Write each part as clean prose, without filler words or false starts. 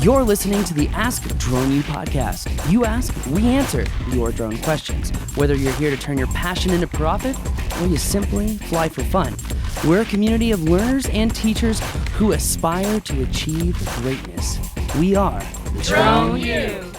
You're listening to the Ask Drone U podcast. You ask, we answer your drone questions. Whether you're here to turn your passion into profit or you simply fly for fun, we're a community of learners and teachers who aspire to achieve greatness. We are Drone U.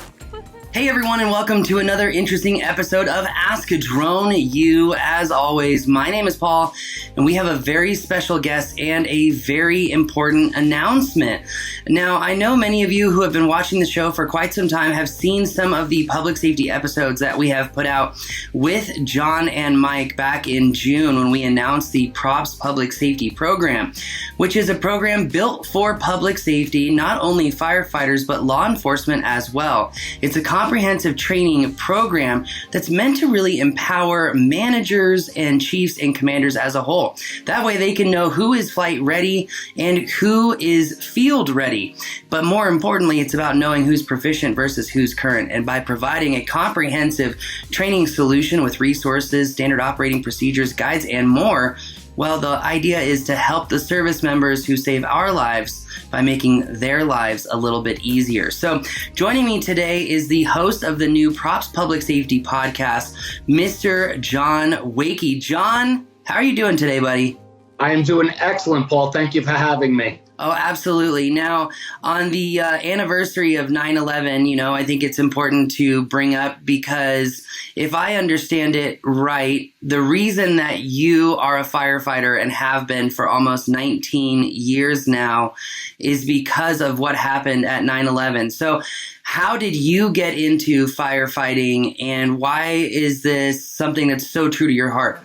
Hey everyone, and welcome to another interesting episode of Ask Drone U. As always, my name is Paul, and we have a very special guest and a very important announcement. Now, I know many of you who have been watching the show for quite some time have seen some of the public safety episodes that we have put out with John and Mike back in June when we announced the Props Public Safety Program, which is a program built for public safety, not only firefighters, but law enforcement as well. It's a comprehensive training program that's meant to really empower managers and chiefs and commanders as a whole. That way they can know who is flight ready and who is field ready. But more importantly, it's about knowing who's proficient versus who's current. And by providing a comprehensive training solution with resources, standard operating procedures, guides, and more, well, the idea is to help the service members who save our lives by making their lives a little bit easier. So joining me today is the host of the new Props Public Safety podcast, Mr. John Wakey. John, how are you doing today, buddy? I am doing excellent, Paul. Thank you for having me. Oh, absolutely. Now, on the anniversary of 9/11, I think it's important to bring up because if I understand it right, the reason that you are a firefighter and have been for almost 19 years now is because of what happened at 9/11. So how did you get into firefighting, and why is this something that's so true to your heart?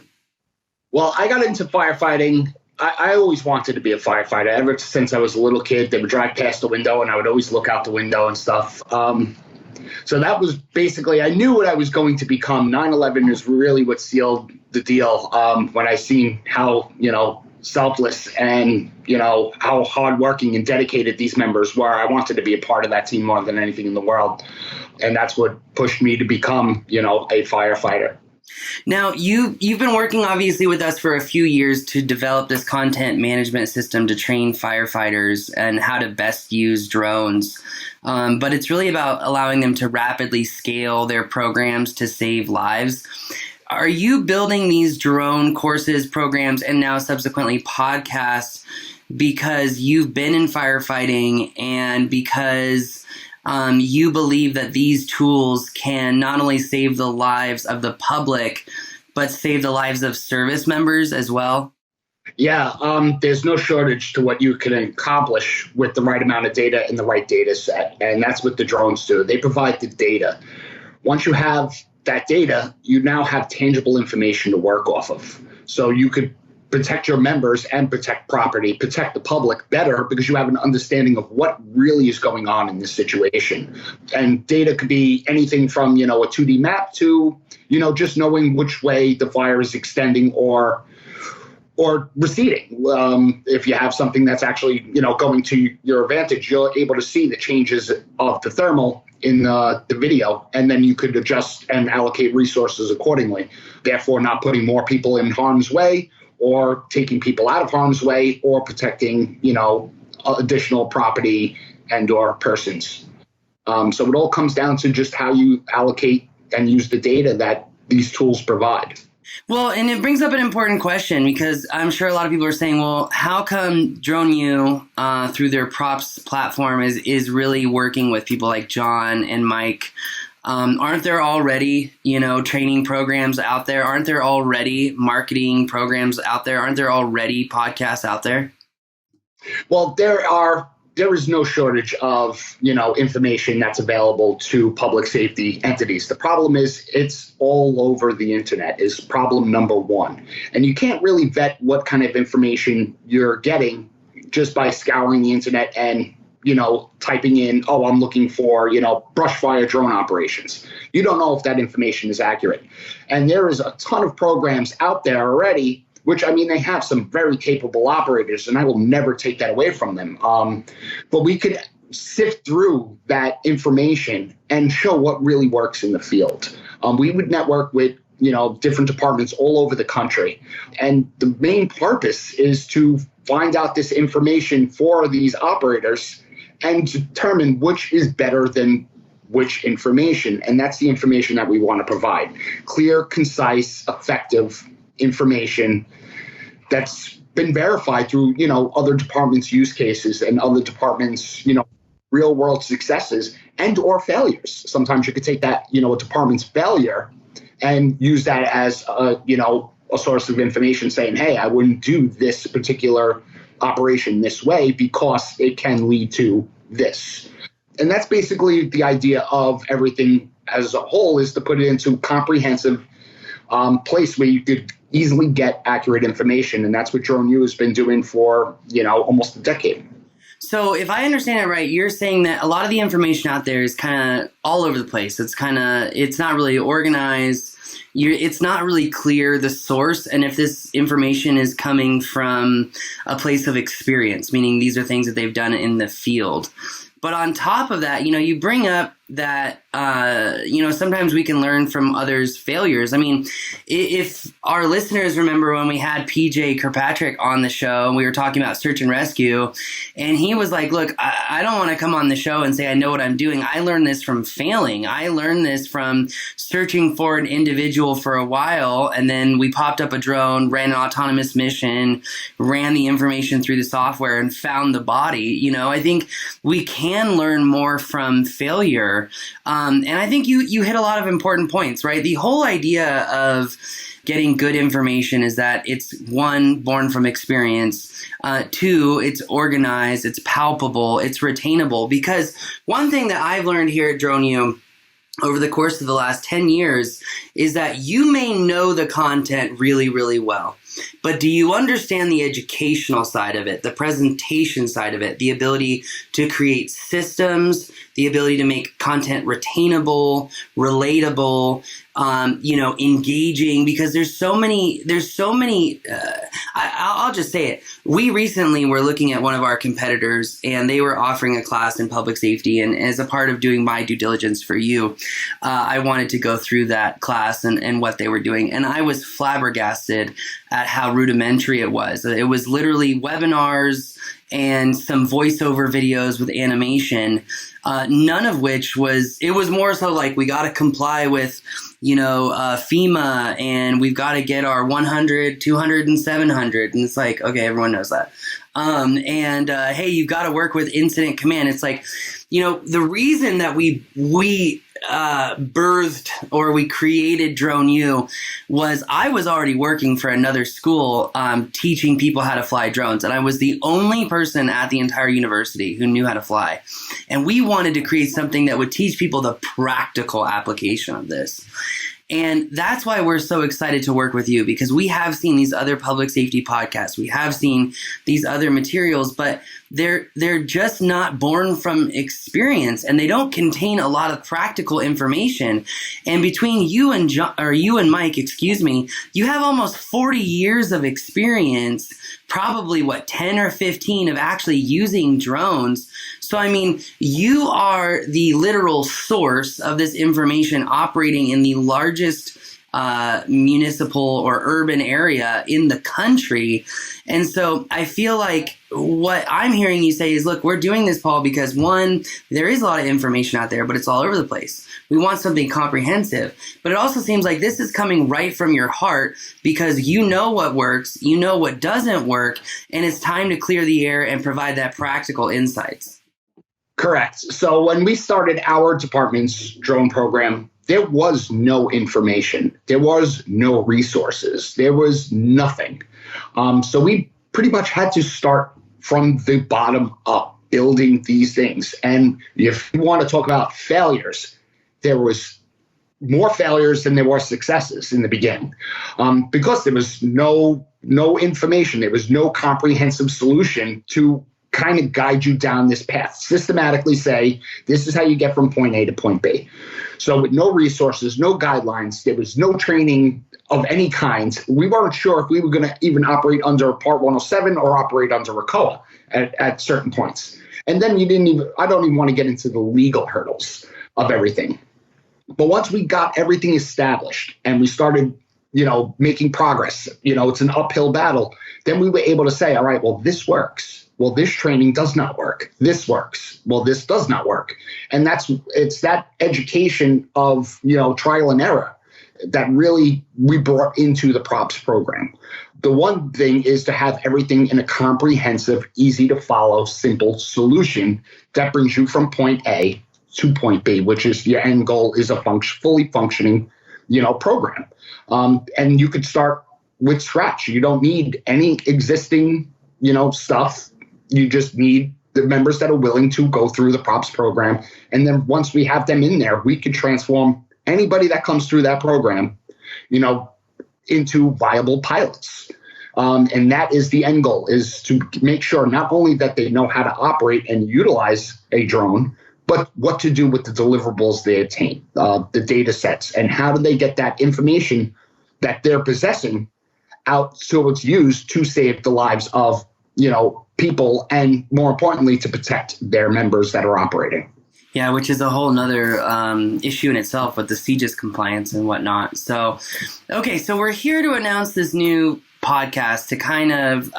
Well, I got into firefighting. I always wanted to be a firefighter. Ever since I was a little kid, they would drive past the window and I would always look out the window and stuff. So that was basically, I knew what I was going to become. 9/11 is really what sealed the deal when I seen how, selfless and, how hardworking and dedicated these members were. I wanted to be a part of that team more than anything in the world. And that's what pushed me to become, a firefighter. Now, you've been working obviously with us for a few years to develop this content management system to train firefighters and how to best use drones. But it's really about allowing them to rapidly scale their programs to save lives. Are you building these drone courses, programs, and now subsequently podcasts because you've been in firefighting and because you believe that these tools can not only save the lives of the public, but save the lives of service members as well? Yeah, there's no shortage to what you can accomplish with the right amount of data and the right data set. And that's what the drones do. They provide the data. Once you have that data, you now have tangible information to work off of. So you could protect your members and protect property, protect the public better because you have an understanding of what really is going on in this situation. And data could be anything from, a 2D map to, just knowing which way the fire is extending or receding. If you have something that's actually, going to your advantage, you're able to see the changes of the thermal in the video, and then you could adjust and allocate resources accordingly, therefore not putting more people in harm's way or taking people out of harm's way, or protecting, additional property and or persons. So it all comes down to just how you allocate and use the data that these tools provide. Well, and it brings up an important question because I'm sure a lot of people are saying, well, how come Drone U, through their props platform, is really working with people like John and Mike? Aren't there already, training programs out there? Aren't there already marketing programs out there? Aren't there already podcasts out there? Well, there is no shortage of, information that's available to public safety entities. The problem is it's all over the internet is problem number one. And you can't really vet what kind of information you're getting just by scouring the internet and typing in, I'm looking for, brush fire drone operations. You don't know if that information is accurate. And there is a ton of programs out there already, which, they have some very capable operators, and I will never take that away from them. But we could sift through that information and show what really works in the field. We would network with, different departments all over the country. And the main purpose is to find out this information for these operators and determine which is better than which information. And that's the information that we want to provide. Clear, concise, effective information that's been verified through, other departments' use cases and other departments, real world successes and or failures. Sometimes you could take that, a department's failure and use that as a source of information saying, hey, I wouldn't do this particular operation this way because it can lead to this. And that's basically the idea of everything as a whole, is to put it into a comprehensive place where you could easily get accurate information. And that's what Drone U has been doing for, almost a decade. So if I understand it right, you're saying that a lot of the information out there is kind of all over the place. It's not really organized. It's not really clear, the source, and if this information is coming from a place of experience, meaning these are things that they've done in the field. But on top of that, you bring up that, sometimes we can learn from others' failures. I mean, if our listeners remember when we had PJ Kirkpatrick on the show, and we were talking about search and rescue, and he was like, look, I don't want to come on the show and say I know what I'm doing. I learned this from failing. I learned this from searching for an individual for a while, and then we popped up a drone, ran an autonomous mission, ran the information through the software, and found the body. I think we can learn more from failure. And I think you hit a lot of important points, right? The whole idea of getting good information is that it's, one, born from experience, two, it's organized, it's palpable, it's retainable. Because one thing that I've learned here at Drone U over the course of the last 10 years is that you may know the content really, really well. But do you understand the educational side of it, the presentation side of it, the ability to create systems, the ability to make content retainable, relatable, engaging? Because there's so many, I'll just say it. We recently were looking at one of our competitors, and they were offering a class in public safety. And as a part of doing my due diligence for you, I wanted to go through that class and what they were doing. And I was flabbergasted at how rudimentary it was. It was literally webinars and some voiceover videos with animation, none of which it was more so like, we got to comply with, FEMA, and we've got to get our 100, 200, and 700. And it's like, okay, everyone knows that. Hey, you've got to work with incident command. It's like, the reason that we birthed or we created Drone U was I was already working for another school teaching people how to fly drones, and I was the only person at the entire university who knew how to fly. And we wanted to create something that would teach people the practical application of this. And that's why we're so excited to work with you, because we have seen these other public safety podcasts. We have seen these other materials, but they're just not born from experience, and they don't contain a lot of practical information. And between you and Mike, you have almost 40 years of experience, probably 10 or 15 of actually using drones. So, I mean, you are the literal source of this information operating in the largest municipal or urban area in the country. And so I feel like what I'm hearing you say is, look, we're doing this, Paul, because one, there is a lot of information out there, but it's all over the place. We want something comprehensive. But it also seems like this is coming right from your heart, because you know what works, you know what doesn't work, and it's time to clear the air and provide that practical insights. Correct. So when we started our department's drone program, there was no information. There was no resources. There was nothing. So we pretty much had to start from the bottom up, building these things. And if you want to talk about failures, there was more failures than there were successes in the beginning, because there was no information. There was no comprehensive solution to kind of guide you down this path, systematically say, this is how you get from point A to point B. So with no resources, no guidelines, there was no training of any kind. We weren't sure if we were going to even operate under Part 107 or operate under RCOA at certain points. And then I don't even want to get into the legal hurdles of everything. But once we got everything established and we started, making progress, it's an uphill battle, then we were able to say, all right, well, this works. Well, this training does not work. This works. Well, this does not work. And it's that education of, trial and error that really we brought into the props program. The one thing is to have everything in a comprehensive, easy to follow, simple solution that brings you from point A to point B, which is your end goal is a fully functioning, program. And you could start with scratch. You don't need any existing, stuff. You just need the members that are willing to go through the props program. And then once we have them in there, we can transform anybody that comes through that program, into viable pilots. And that is the end goal, is to make sure not only that they know how to operate and utilize a drone, but what to do with the deliverables they attain, the data sets, and how do they get that information that they're possessing out so it's used to save the lives of, people, and more importantly, to protect their members that are operating. Yeah, which is a whole nother issue in itself with the CGIS compliance and whatnot. So, okay, so we're here to announce this new podcast to kind of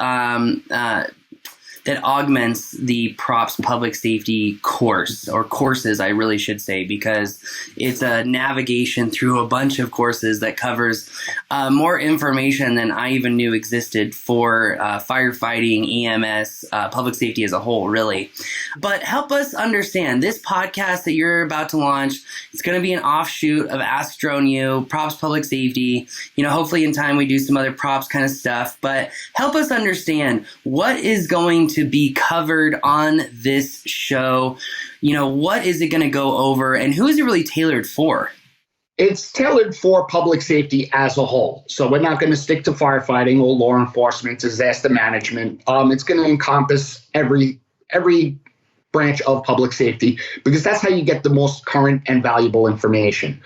that augments the props public safety course, or courses, I really should say, because it's a navigation through a bunch of courses that covers more information than I even knew existed for firefighting, EMS, public safety as a whole, really. But help us understand this podcast that you're about to launch. It's going to be an offshoot of Ask Drone U, props public safety. Hopefully in time we do some other props kind of stuff, but help us understand what is going to be covered on this show. What is it going to go over, and who is it really tailored for? It's tailored for public safety as a whole. So we're not going to stick to firefighting or law enforcement, disaster management. It's going to encompass every branch of public safety, because that's how you get the most current and valuable information.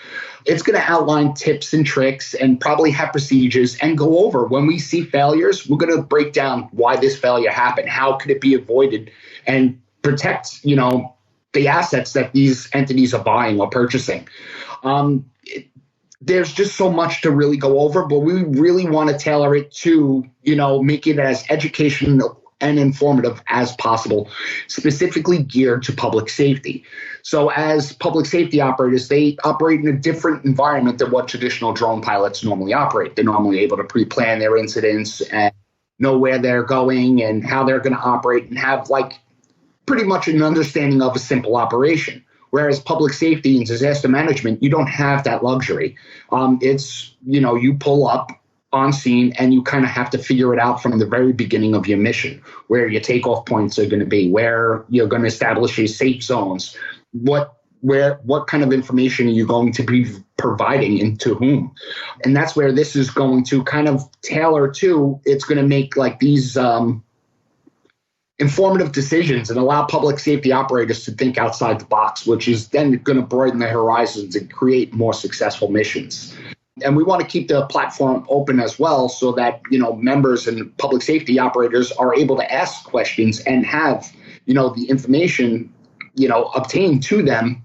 It's going to outline tips and tricks and probably have procedures and go over when we see failures. We're going to break down why this failure happened. How could it be avoided, and protect, the assets that these entities are buying or purchasing. There's just so much to really go over, but we really want to tailor it to, make it as educational and informative as possible, specifically geared to public safety. So as public safety operators, they operate in a different environment than what traditional drone pilots normally operate. They're normally able to pre-plan their incidents and know where they're going and how they're going to operate, and have pretty much an understanding of a simple operation. Whereas public safety and disaster management, you don't have that luxury. It's, you pull up on scene and you kind of have to figure it out from the very beginning of your mission, where your takeoff points are going to be, where you're going to establish your safe zones, what kind of information are you going to be providing and to whom. And that's where this is going to kind of tailor to. It's going to make these informative decisions and allow public safety operators to think outside the box, which is then going to broaden their horizons and create more successful missions. And we want to keep the platform open as well, so that, members and public safety operators are able to ask questions and have, the information, obtained to them,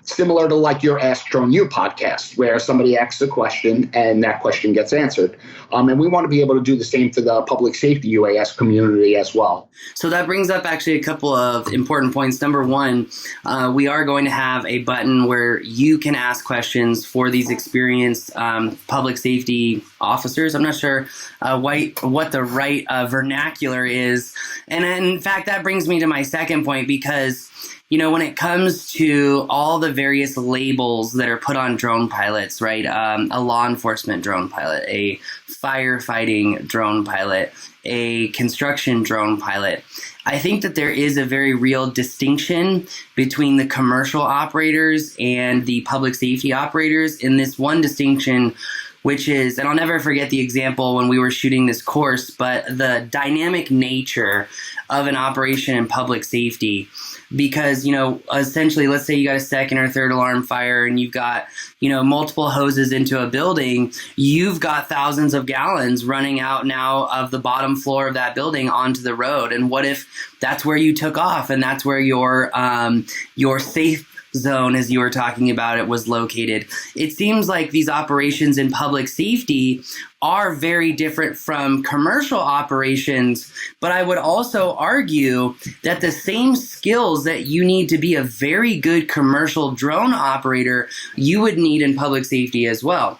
similar to your Ask Drone U podcast, where somebody asks a question and that question gets answered. And we want to be able to do the same for the public safety UAS community as well. So that brings up actually a couple of important points. Number one, we are going to have a button where you can ask questions for these experienced public safety officers. I'm not sure what the right vernacular is. And in fact, that brings me to my second point, because when it comes to all the various labels that are put on drone pilots, right? A law enforcement drone pilot, a firefighting drone pilot, a construction drone pilot. I think that there is a very real distinction between the commercial operators and the public safety operators. In this one distinction, which is, and I'll never forget the example when we were shooting this course, but the dynamic nature of an operation in public safety. Because, essentially, let's say you got a second or third alarm fire and you've got, multiple hoses into a building. You've got thousands of gallons running out now of the bottom floor of that building onto the road. And what if that's where you took off and that's where your safe zone, as you were talking about it, was located. It seems like these operations in public safety are very different from commercial operations, but I would also argue that the same skills that you need to be a very good commercial drone operator, you would need in public safety as well.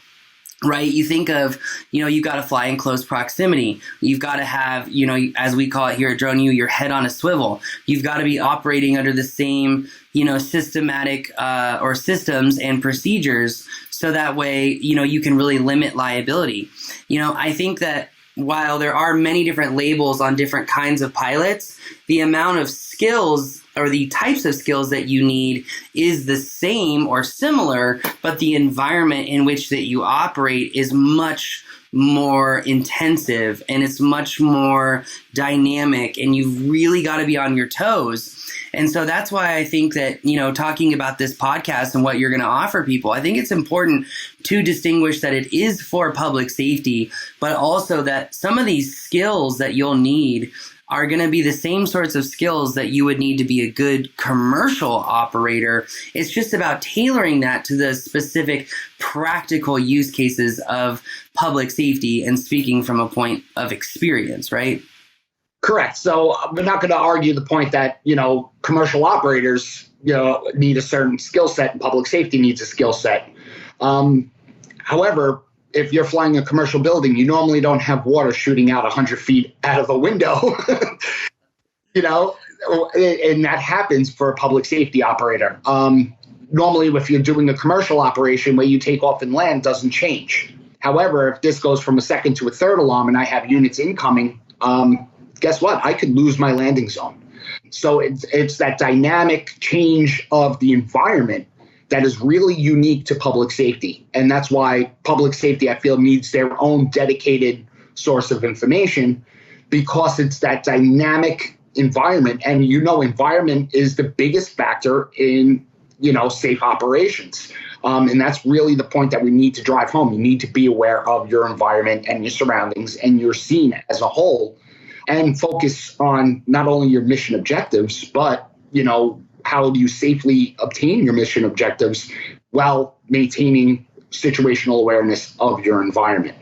Right? You think of, you've got to fly in close proximity. You've got to have, as we call it here at Drone U, your head on a swivel. You've got to be operating under the same, systematic or systems and procedures. So that way, you can really limit liability. I think that while there are many different labels on different kinds of pilots, the amount of skills or the types of skills that you need is the same or similar, but the environment in which that you operate is much more intensive and it's much more dynamic, and you've really got to be on your toes. And so that's why I think that, talking about this podcast and what you're going to offer people, I think it's important to distinguish that it is for public safety, but also that some of these skills that you'll need are going to be the same sorts of skills that you would need to be a good commercial operator. It's just about tailoring that to the specific practical use cases of public safety and speaking from a point of experience, right? Correct. So we're not going to argue the point that, commercial operators, need a certain skill set and public safety needs a skill set. However, if you're flying a commercial building, you normally don't have water shooting out 100 feet out of a window, and that happens for a public safety operator. Normally, if you're doing a commercial operation where you take off and land, doesn't change. However, if this goes from a second to a third alarm and I have units incoming, guess what? I could lose my landing zone. So it's that dynamic change of the environment that is really unique to public safety. And that's why public safety, I feel, needs their own dedicated source of information, because it's that dynamic environment. And, environment is the biggest factor in, safe operations. And that's really the point that we need to drive home. You need to be aware of your environment and your surroundings and your scene as a whole, and focus on not only your mission objectives, but, how do you safely obtain your mission objectives while maintaining situational awareness of your environment?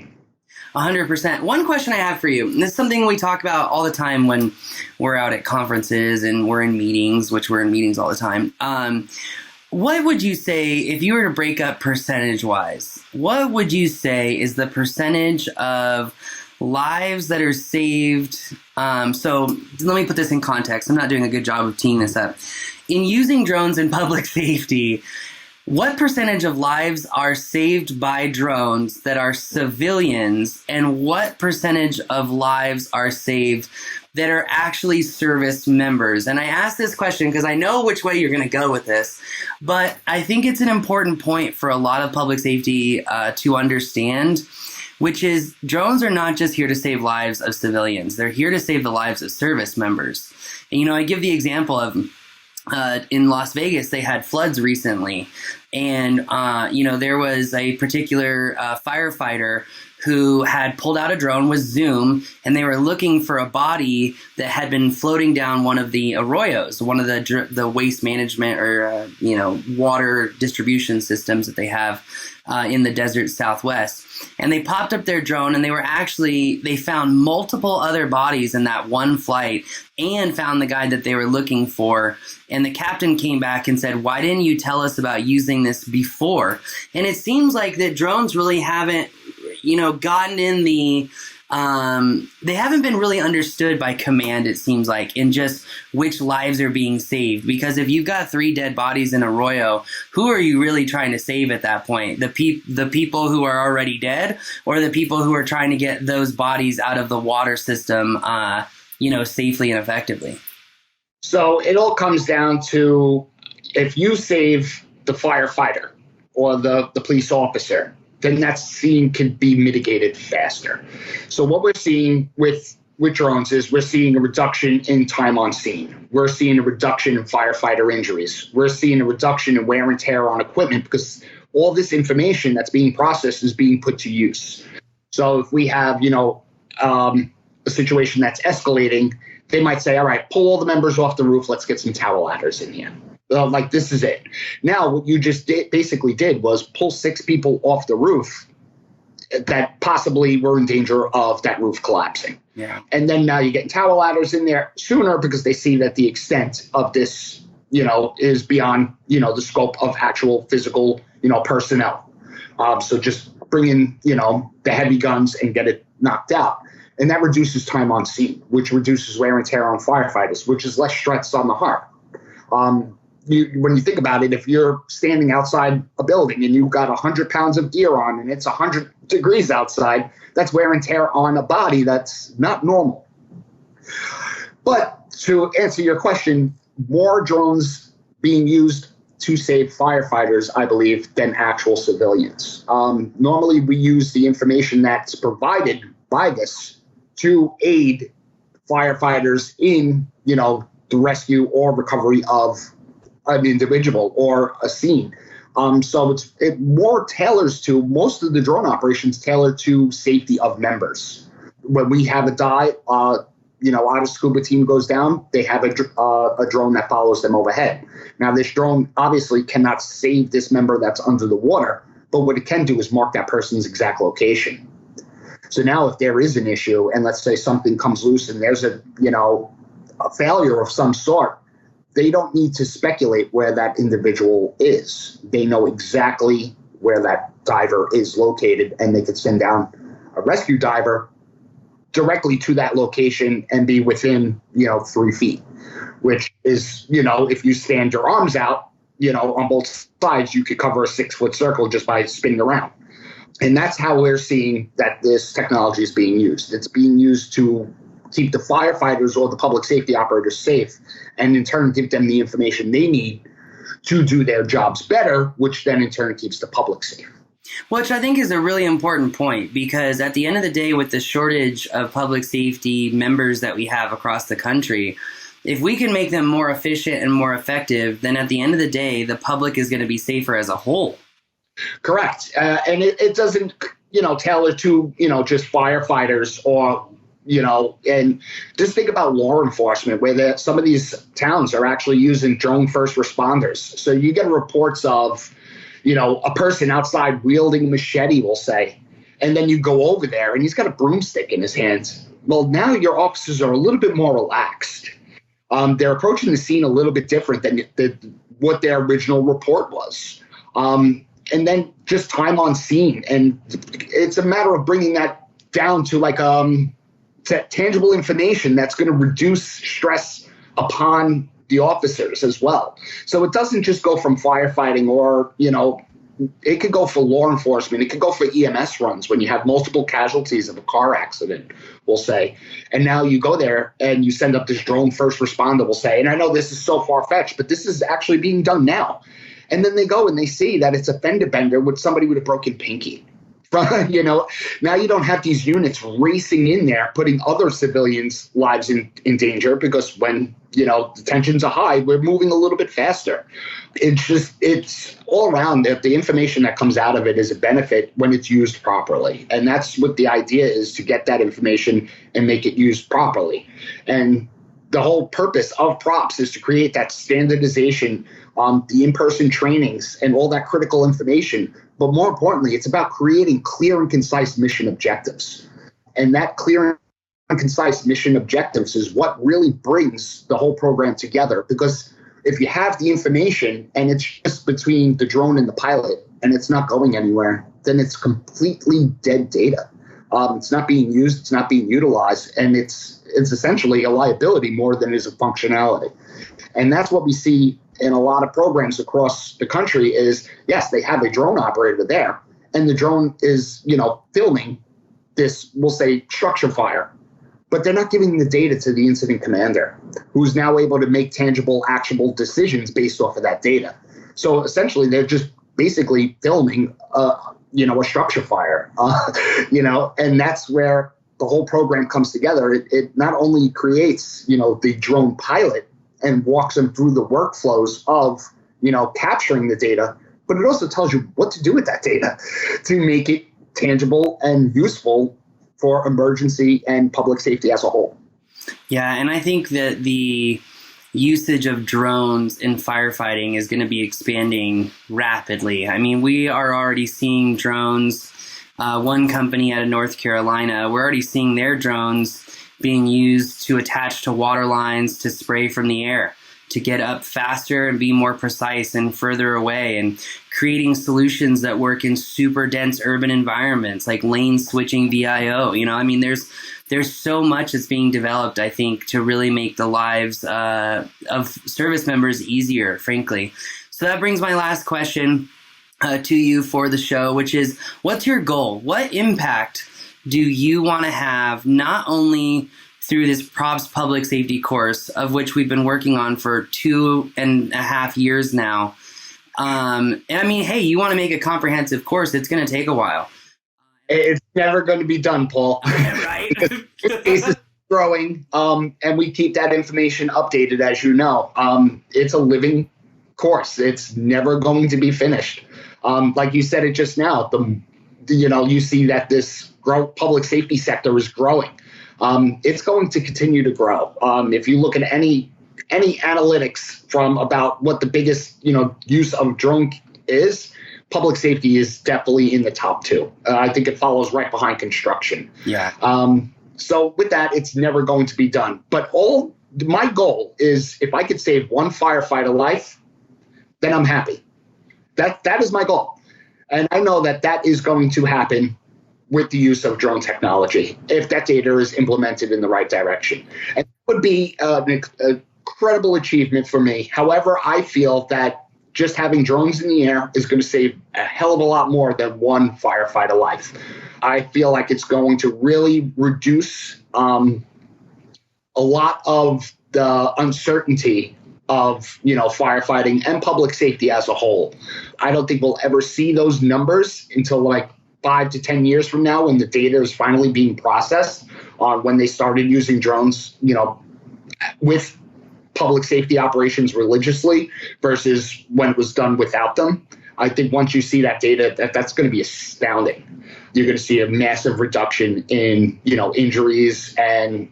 100%. One question I have for you, and this is something we talk about all the time when we're out at conferences and we're in meetings, which we're in meetings all the time. What would you say, if you were to break up percentage-wise, what would you say is the percentage of lives that are saved? So let me put this in context. I'm not doing a good job of teeing this up. In using drones in public safety, what percentage of lives are saved by drones that are civilians, and what percentage of lives are saved that are actually service members? And I ask this question because I know which way you're going to go with this, but I think it's an important point for a lot of public safety to understand, which is drones are not just here to save lives of civilians. They're here to save the lives of service members. And, I give the example of in Las Vegas, they had floods recently. And, there was a particular firefighter who had pulled out a drone with Zoom, and they were looking for a body that had been floating down one of the arroyos, one of the waste management or, water distribution systems that they have in the desert Southwest. And they popped up their drone, and they found multiple other bodies in that one flight and found the guy that they were looking for. And the captain came back and said, "Why didn't you tell us about using this before?" And it seems like that drones really haven't, gotten in they haven't been really understood by command, it seems like, in just which lives are being saved. Because if you've got 3 dead bodies in Arroyo, who are you really trying to save at that point? The people who are already dead, or the people who are trying to get those bodies out of the water system, safely and effectively? So it all comes down to, if you save the firefighter or the police officer, then that scene can be mitigated faster. So what we're seeing with drones is we're seeing a reduction in time on scene. We're seeing a reduction in firefighter injuries. We're seeing a reduction in wear and tear on equipment, because all this information that's being processed is being put to use. So if we have, a situation that's escalating, they might say, all right, pull all the members off the roof. Let's get some tower ladders in here. like this is it. Now, what you just basically did was pull 6 people off the roof that possibly were in danger of that roof collapsing. Yeah. And then now you're getting tower ladders in there sooner because they see that the extent of this, is beyond, the scope of actual physical, personnel. So just bring in, the heavy guns and get it knocked out. And that reduces time on scene, which reduces wear and tear on firefighters, which is less stress on the heart. When you think about it, if you're standing outside a building and you've got 100 pounds of gear on and it's 100 degrees outside, that's wear and tear on a body that's not normal. But to answer your question, more drones being used to save firefighters, I believe, than actual civilians. Normally, we use the information that's provided by this to aid firefighters in, the rescue or recovery of an individual or a scene. So it more tailors to, most of the drone operations tailor to safety of members. When we have a dive, our scuba team goes down, they have a drone that follows them overhead. Now, this drone obviously cannot save this member that's under the water, but what it can do is mark that person's exact location. So now if there is an issue, and let's say something comes loose and there's a failure of some sort, they don't need to speculate where that individual is. They know exactly where that diver is located, and they could send down a rescue diver directly to that location and be within, 3 feet, which is, if you stand your arms out, on both sides, you could cover a 6-foot circle just by spinning around. And that's how we're seeing that this technology is being used. It's being used to keep the firefighters or the public safety operators safe, and in turn give them the information they need to do their jobs better, which then in turn keeps the public safe. Which I think is a really important point, because at the end of the day, with the shortage of public safety members that we have across the country, if we can make them more efficient and more effective, then at the end of the day, the public is going to be safer as a whole. Correct. And it doesn't, tailor to, just firefighters or, and just think about law enforcement, where some of these towns are actually using drone first responders. So you get reports of, a person outside wielding a machete, we'll say, and then you go over there and he's got a broomstick in his hands. Well, now your officers are a little bit more relaxed. They're approaching the scene a little bit different than what their original report was. And then just time on scene. And it's a matter of bringing that down to like tangible information that's going to reduce stress upon the officers as well. So it doesn't just go from firefighting or, it could go for law enforcement. It could go for EMS runs when you have multiple casualties of a car accident, we'll say. And now you go there and you send up this drone first responder, we'll say. And I know this is so far-fetched, but this is actually being done now. And then they go and they see that it's a fender bender with somebody with a broken pinky. Now you don't have these units racing in there, putting other civilians' lives in danger, because when, the tensions are high, we're moving a little bit faster. It's all around that the information that comes out of it is a benefit when it's used properly. And that's what the idea is, to get that information and make it used properly. And the whole purpose of props is to create that standardization, the in-person trainings and all that critical information. But more importantly, it's about creating clear and concise mission objectives. And that clear and concise mission objectives is what really brings the whole program together. Because if you have the information and it's just between the drone and the pilot and it's not going anywhere, then it's completely dead data. It's not being used, it's not being utilized, and it's essentially a liability more than it is a functionality. And that's what we see in a lot of programs across the country is, yes, they have a drone operator there, and the drone is, filming this, we'll say, structure fire, but they're not giving the data to the incident commander, who's now able to make tangible, actionable decisions based off of that data. So essentially, they're just basically filming, a structure fire, and that's where the whole program comes together. It not only creates, the drone pilot and walks them through the workflows of, capturing the data, but it also tells you what to do with that data to make it tangible and useful for emergency and public safety as a whole. Yeah, and I think that the usage of drones in firefighting is going to be expanding rapidly. I mean, we are already seeing drones. One company out of North Carolina, we're already seeing their drones being used to attach to water lines to spray from the air, to get up faster and be more precise and further away, and creating solutions that work in super dense urban environments like lane switching VIO. I mean, there's so much that's being developed, I think, to really make the lives of service members easier, frankly. So that brings my last question to you for the show, which is, what's your goal? What impact do you want to have, not only through this props public safety course, of which we've been working on for 2.5 years now? And I mean, hey, you want to make a comprehensive course, it's going to take a while. It's never going to be done, Paul. Right? The case is growing, and we keep that information updated, as you know. It's a living course. It's never going to be finished. Like you said it just now, you see that this public safety sector is growing. It's going to continue to grow. If you look at any analytics from about what the biggest use of drone is, public safety is definitely in the top 2. I think it follows right behind construction. Yeah. So with that, it's never going to be done. But my goal is, if I could save one firefighter life, then I'm happy. That is my goal. And I know that is going to happen with the use of drone technology, if that data is implemented in the right direction. And it would be an incredible achievement for me. However, I feel that just having drones in the air is going to save a hell of a lot more than one firefighter life. I feel like it's going to really reduce a lot of the uncertainty of firefighting and public safety as a whole. I don't think we'll ever see those numbers until like 5 to 10 years from now, when the data is finally being processed on when they started using drones, with public safety operations religiously versus when it was done without them. I think once you see that data, that's going to be astounding. You're going to see a massive reduction in, injuries and,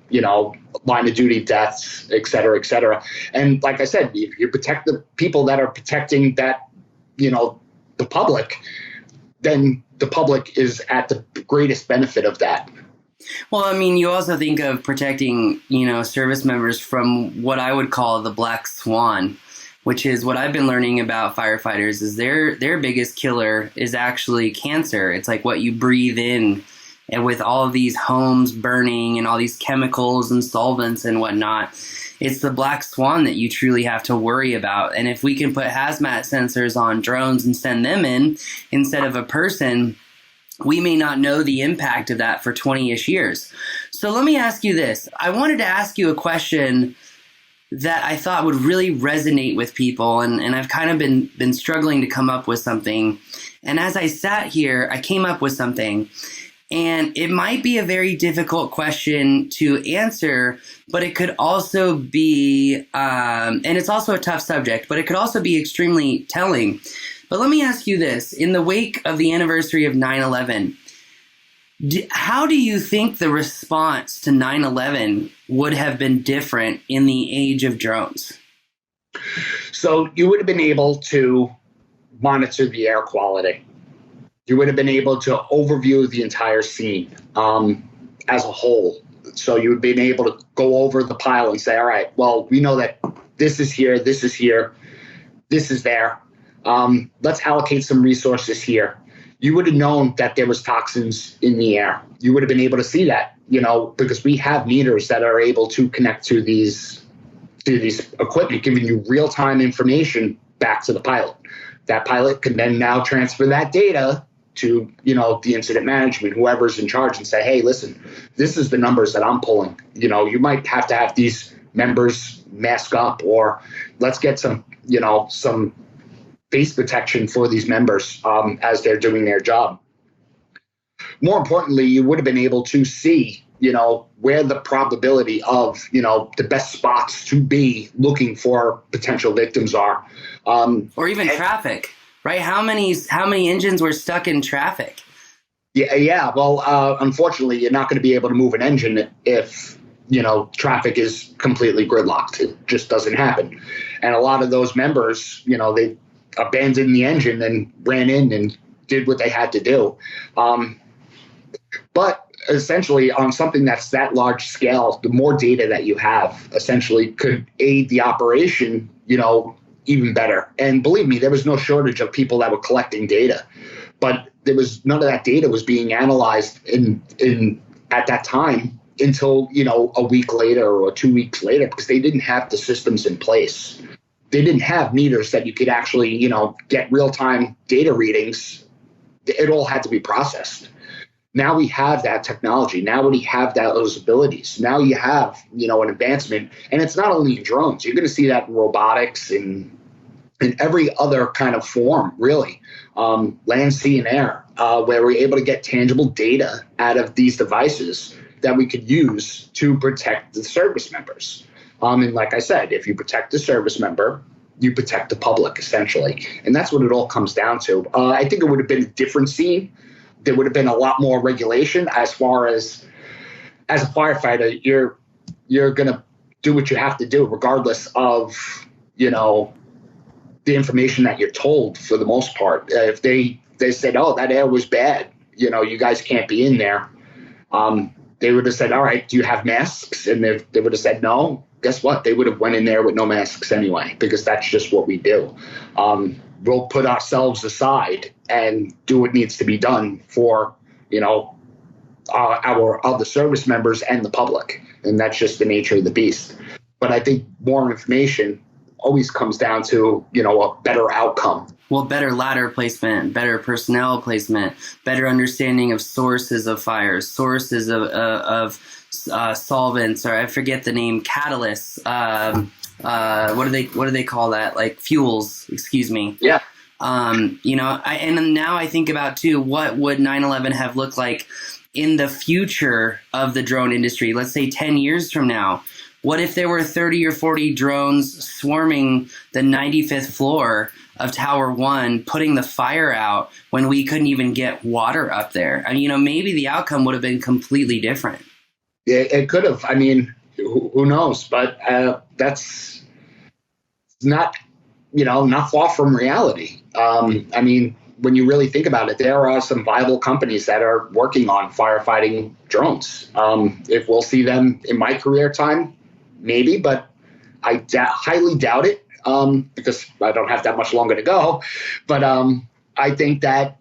line of duty deaths, et cetera, et cetera. And like I said, if you protect the people that are protecting that, the public, then the public is at the greatest benefit of that. Well, I mean, you also think of protecting, service members from what I would call the black swan, which is what I've been learning about firefighters, is their biggest killer is actually cancer. It's like what you breathe in, and with all of these homes burning and all these chemicals and solvents and whatnot, it's the black swan that you truly have to worry about. And if we can put hazmat sensors on drones and send them in instead of a person, we may not know the impact of that for 20-ish years. So let me ask you this. I wanted to ask you a question that I thought would really resonate with people, and I've kind of been struggling to come up with something. And as I sat here, I came up with something. And it might be a very difficult question to answer, but it could also be, and it's also a tough subject, but it could also be extremely telling. But let me ask you this. In the wake of the anniversary of 9/11, how do you think the response to 9/11 would have been different in the age of drones? So you would have been able to monitor the air quality. You would have been able to overview the entire scene as a whole. So you would have been able to go over the pile and say, all right, well, we know that this is here, this is here, this is there. Let's allocate some resources here. You would have known that there was toxins in the air. You would have been able to see that, because we have meters that are able to connect to these equipment, giving you real-time information back to the pilot. That pilot can then now transfer that data to, the incident management, whoever's in charge, and say, hey, listen, this is the numbers that I'm pulling. You might have to have these members mask up, or let's get some face protection for these members as they're doing their job. More importantly, you would have been able to see, where the probability of, the best spots to be looking for potential victims are. Or even traffic, right? How many engines were stuck in traffic? Yeah. Well, unfortunately, you're not going to be able to move an engine if traffic is completely gridlocked. It just doesn't happen. And a lot of those members, they abandoned the engine and ran in and did what they had to do. But essentially, on something that's that large scale, the more data that you have essentially could aid the operation, even better. And believe me, there was no shortage of people that were collecting data, but there was none of that data was being analyzed in at that time until, a week later or 2 weeks later, because they didn't have the systems in place. They didn't have meters that you could actually, get real-time data readings. It all had to be processed. Now we have that technology. Now we have those abilities. Now you have, an advancement. And it's not only in drones. You're going to see that in robotics and in every other kind of form, really, land, sea, and air, where we're able to get tangible data out of these devices that we could use to protect the service members. And like I said, if you protect the service member, you protect the public, essentially. And that's what it all comes down to. I think it would have been a different scene. There would have been a lot more regulation as far as a firefighter, you're going to do what you have to do, regardless of, the information that you're told for the most part. If they said, oh, that air was bad, you guys can't be in there. They would have said, all right, do you have masks? And if they would have said no, guess what? They would have went in there with no masks anyway, because that's just what we do. We'll put ourselves aside and do what needs to be done for, our other service members and the public. And that's just the nature of the beast. But I think more information always comes down to, a better outcome. Well, better ladder placement, better personnel placement, better understanding of sources of fires, sources of solvents, or I forget the name, catalysts. What do they call that? Like fuels, excuse me. Yeah. And now I think about too, what would 9/11 have looked like in the future of the drone industry? Let's say 10 years from now. What if there were 30 or 40 drones swarming the 95th floor of Tower 1, putting the fire out when we couldn't even get water up there? I mean, maybe the outcome would have been completely different. It could have. I mean, who knows? But that's not, not far from reality. I mean, when you really think about it, there are some viable companies that are working on firefighting drones. If we'll see them in my career time, maybe, but I highly doubt it, because I don't have that much longer to go. But I think that,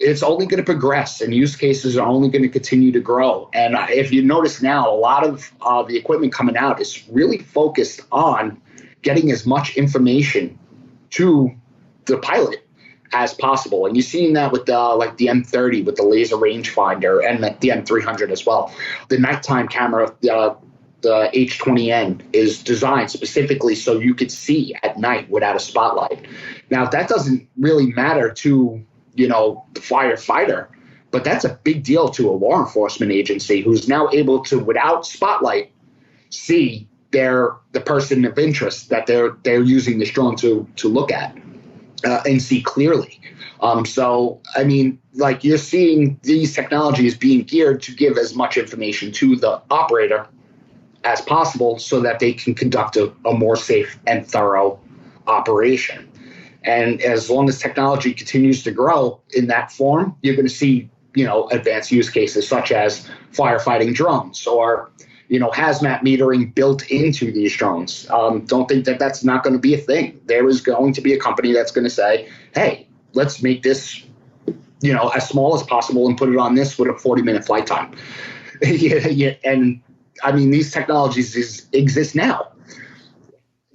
it's only going to progress, and use cases are only going to continue to grow. And if you notice now, a lot of the equipment coming out is really focused on getting as much information to the pilot as possible. And you're seeing that with the M30 with the laser rangefinder, and the M300 as well. The nighttime camera, the H20N, is designed specifically so you could see at night without a spotlight. Now, that doesn't really matter to, the firefighter, but that's a big deal to a law enforcement agency who's now able to, without spotlight, see the person of interest that they're using this drone to look at, and see clearly. So, I mean, you're seeing these technologies being geared to give as much information to the operator as possible so that they can conduct a more safe and thorough operation. And as long as technology continues to grow in that form, you're going to see, advanced use cases such as firefighting drones or, hazmat metering built into these drones. Don't think that that's not going to be a thing. There is going to be a company that's going to say, hey, let's make this, as small as possible and put it on this with a 40-minute flight time. And I mean, these technologies exist now.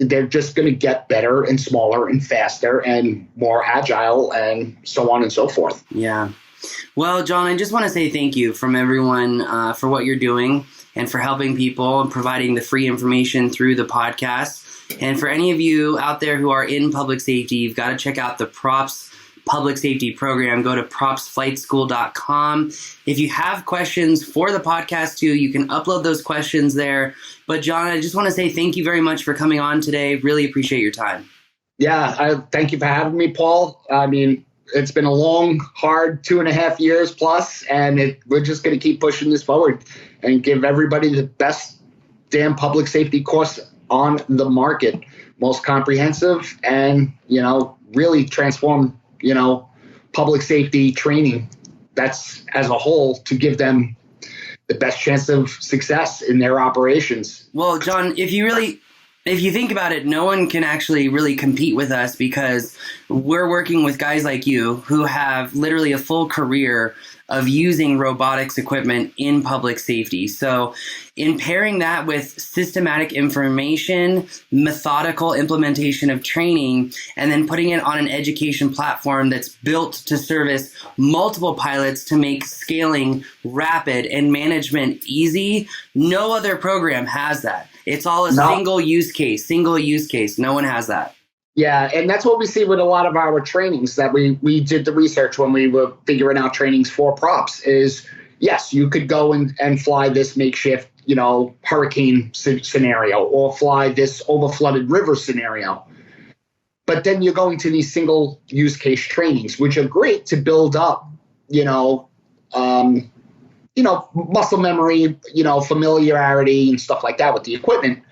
They're just going to get better and smaller and faster and more agile and so on and so forth. Yeah. Well, John, I just want to say thank you from everyone for what you're doing and for helping people and providing the free information through the podcast. And for any of you out there who are in public safety, you've got to check out the Props Public Safety Program. Go to propsflightschool.com. If you have questions for the podcast too, you can upload those questions there. But John, I just want to say thank you very much for coming on today. Really appreciate your time. Yeah, thank you for having me, Paul. I mean, it's been a long, hard 2.5 years plus, and we're just going to keep pushing this forward and give everybody the best damn public safety course on the market, most comprehensive, and, really transform, public safety training. That's as a whole to give them the best chance of success in their operations. Well, John, if you think about it, no one can actually really compete with us because we're working with guys like you who have literally a full career of using robotics equipment in public safety. So in pairing that with systematic information, methodical implementation of training, and then putting it on an education platform that's built to service multiple pilots to make scaling rapid and management easy, no other program has that. It's all a single use case. No one has that. Yeah, and that's what we see with a lot of our trainings that we did the research when we were figuring out trainings for props is, yes, you could go and fly this makeshift, hurricane scenario or fly this overflooded river scenario. But then you're going to these single use case trainings, which are great to build up, muscle memory, familiarity and stuff like that with the equipment.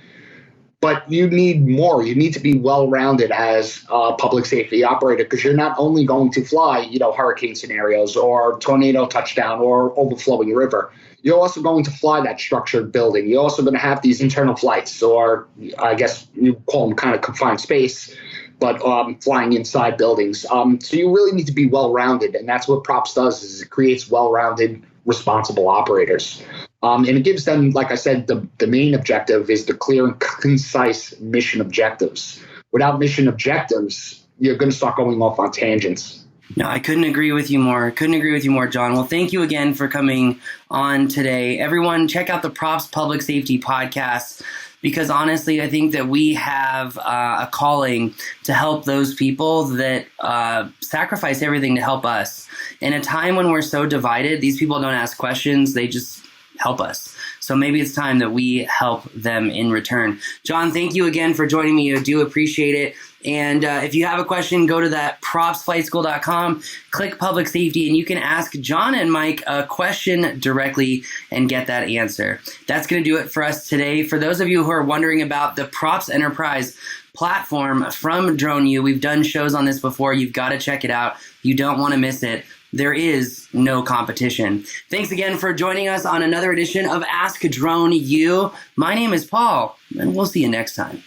But you need more. You need to be well-rounded as a public safety operator because you're not only going to fly, hurricane scenarios or tornado touchdown or overflowing river. You're also going to fly that structured building. You're also going to have these internal flights, or I guess you call them kind of confined space, but flying inside buildings. So you really need to be well-rounded, and that's what Props does is it creates well-rounded, responsible operators. And it gives them, like I said, the main objective is the clear and concise mission objectives. Without mission objectives, you're going to start going off on tangents. No, I couldn't agree with you more. John. Well, thank you again for coming on today. Everyone, check out the Props Public Safety Podcast because honestly, I think that we have a calling to help those people that sacrifice everything to help us. In a time when we're so divided, these people don't ask questions. They just help us. So maybe it's time that we help them in return. John, thank you again for joining me. I do appreciate it. And if you have a question, go to that propsflightschool.com, click public safety, and you can ask John and Mike a question directly and get that answer. That's going to do it for us today. For those of you who are wondering about the Props Enterprise platform from DroneU, we've done shows on this before. You've got to check it out. You don't want to miss it. There is no competition. Thanks again for joining us on another edition of Ask Drone U. My name is Paul, and we'll see you next time.